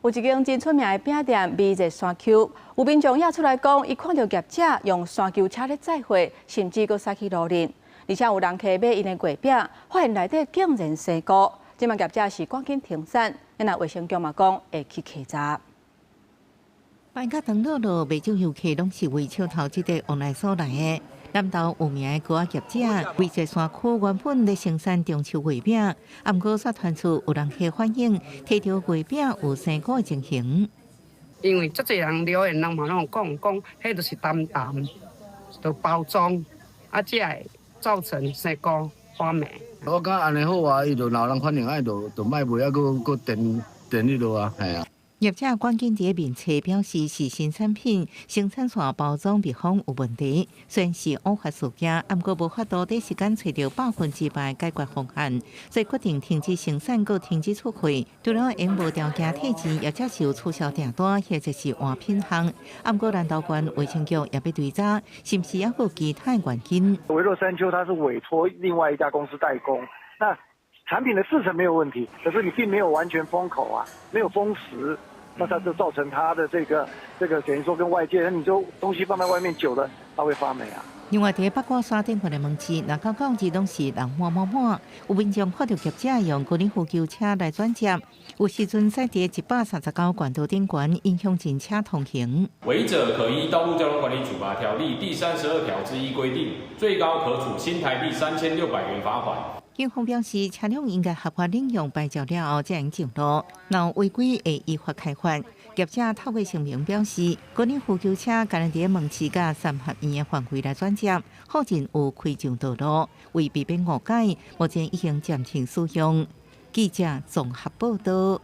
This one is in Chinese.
有一间真出名的饼店美在山丘，有民众也出来讲，伊看到业者用山丘车咧载货，甚至佫驶去路面，而且有人客买因的月饼，发现内底竟然生菇。即卖业者是赶紧停产，因为卫生局嘛讲会去稽查。办卡长乐路未少游客拢是为笑头这个往来所来的。南投有名的糕仔业者，为这山区原本咧生产中秋月饼，毋过却传出有人客反映，摕到月饼有生菇的情形。因为足侪人留言人嘛拢讲，迄就是淡淡，就包装，才会造成生菇发霉。我感安尼好啊，伊就闹人反映，就卖卖啊，佫电迄落啊，系啊。业者关键伫面册表示是新产品，生产线包装密封有问题，虽然是误发事件，毋过无法度短时间找到100%解决方案，所以决定停止生产，佮停止出货。除了因无条件退钱，业者是有促销订单，或者是换品项。毋过南投县卫生局也要追查，是毋是还有其他原因？维洛山丘它是委托另外一家公司代工，那产品的制成没有问题，可是你并没有完全封口啊，没有封实。那它就造成它的这个等于说跟外界，你就东西放在外面久了，它会发霉啊。另外，伫八卦山顶块的门市，若到到日拢是人满，有民众看到业者用高尔夫球车来转接，有时阵驶伫139管道顶悬，影响真车通行。违者可依《道路交通管理处罚条例》第32条之一规定，最高可处新台币3600元罚款。警方表示，车辆应该合法领用牌照了后才能上路，若违规会依法开罚。业者透过声明表示，高尔夫球车敢若伫门市甲三合院的范围来转接，附近有开上道路，为避免误解，目前已经暂停使用。记者综合报道。